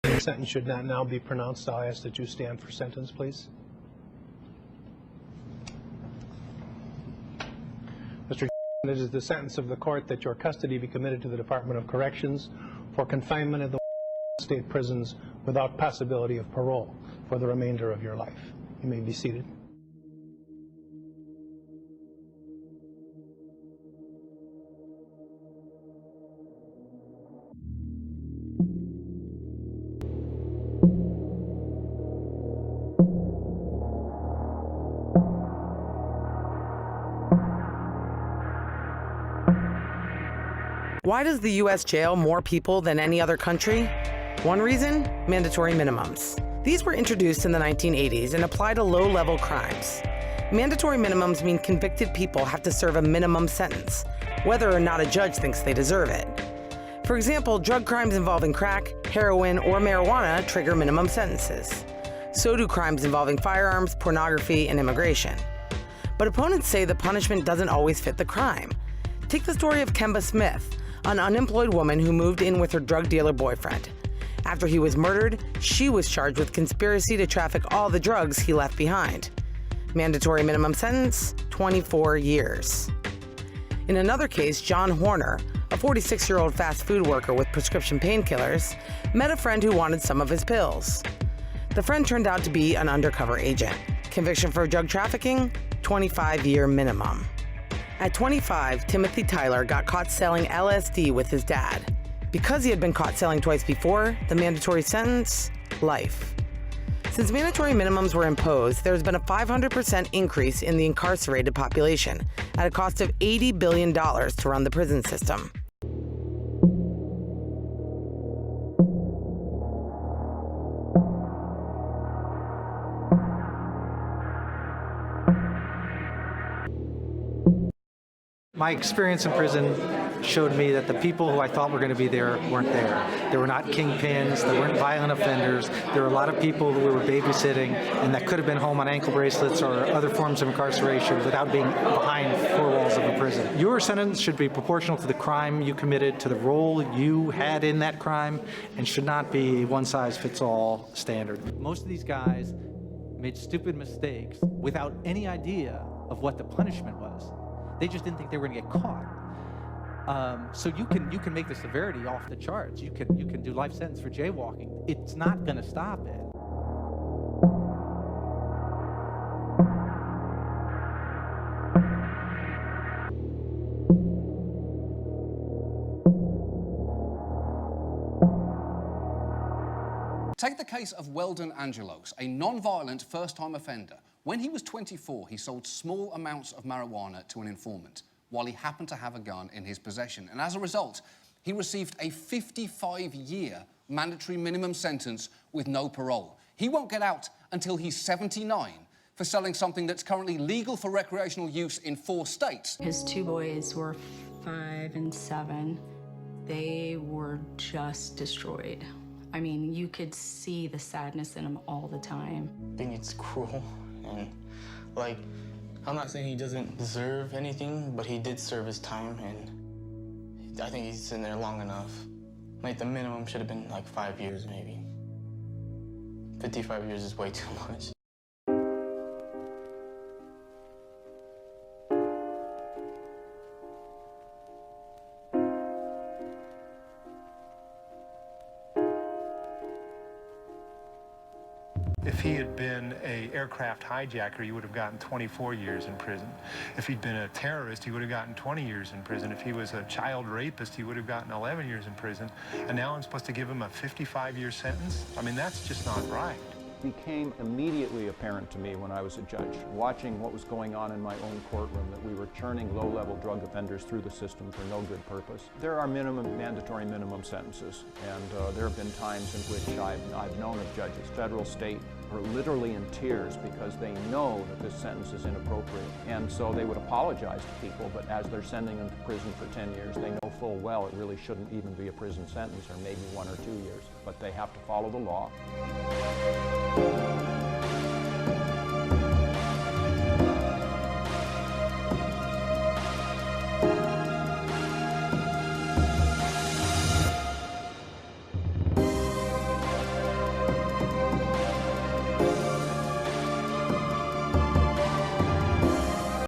The sentence should not now be pronounced. I'll ask that you stand for sentence, please. Mr. It is the sentence of the court that your custody be committed to the Department of Corrections for confinement in the state prisons without possibility of parole for the remainder of your life. You may be seated. Why does the U.S. jail more people than any other country? One reason? Mandatory minimums. These were introduced in the 1980s and apply to low-level crimes. Mandatory minimums mean convicted people have to serve a minimum sentence, whether or not a judge thinks they deserve it. For example, drug crimes involving crack, heroin, or marijuana trigger minimum sentences. So do crimes involving firearms, pornography, and immigration. But opponents say the punishment doesn't always fit the crime. Take the story of Kemba Smith, an unemployed woman who moved in with her drug dealer boyfriend. After he was murdered, she was charged with conspiracy to traffic all the drugs he left behind. Mandatory minimum sentence, 24 years. In another case, John Horner, a 46-year-old fast food worker with prescription painkillers, met a friend who wanted some of his pills. The friend turned out to be an undercover agent. Conviction for drug trafficking, 25-year minimum. At 25, Timothy Tyler got caught selling LSD with his dad. Because he had been caught selling twice before, the mandatory sentence, life. Since mandatory minimums were imposed, there's been a 500% increase in the incarcerated population, at a cost of $80 billion to run the prison system. My experience in prison showed me that the people who I thought were going to be there weren't there. They were not kingpins, they weren't violent offenders. There were a lot of people who were babysitting and that could have been home on ankle bracelets or other forms of incarceration without being behind four walls of a prison. Your sentence should be proportional to the crime you committed, to the role you had in that crime, and should not be one-size-fits-all standard. Most of these guys made stupid mistakes without any idea of what the punishment was. They just didn't think they were going to get caught. So you can make the severity off the charts. You can do life sentence for jaywalking. It's not going to stop it. Take the case of Weldon Angelos, a non-violent first-time offender. When he was 24, he sold small amounts of marijuana to an informant while he happened to have a gun in his possession. And as a result, he received a 55-year mandatory minimum sentence with no parole. He won't get out until he's 79 for selling something that's currently legal for recreational use in 4 states. His 2 boys were 5 and 7. They were just destroyed. I mean, you could see the sadness in him all the time. I think it's cruel, and like, I'm not saying he doesn't deserve anything, but he did serve his time, and I think he's in there long enough. Like, the minimum should have been like 5 years, maybe. 55 years is way too much. If he had been an aircraft hijacker, he would have gotten 24 years in prison. If he'd been a terrorist, he would have gotten 20 years in prison. If he was a child rapist, he would have gotten 11 years in prison. And now I'm supposed to give him a 55-year sentence? I mean, that's just not right. It became immediately apparent to me when I was a judge, watching what was going on in my own courtroom, that we were churning low-level drug offenders through the system for no good purpose. There are mandatory minimum sentences, and there have been times in which I've known of judges, federal, state, are literally in tears because they know that this sentence is inappropriate. And so they would apologize to people, but as they're sending them to prison for 10 years, they know full well it really shouldn't even be a prison sentence, or maybe 1 or 2 years. But they have to follow the law.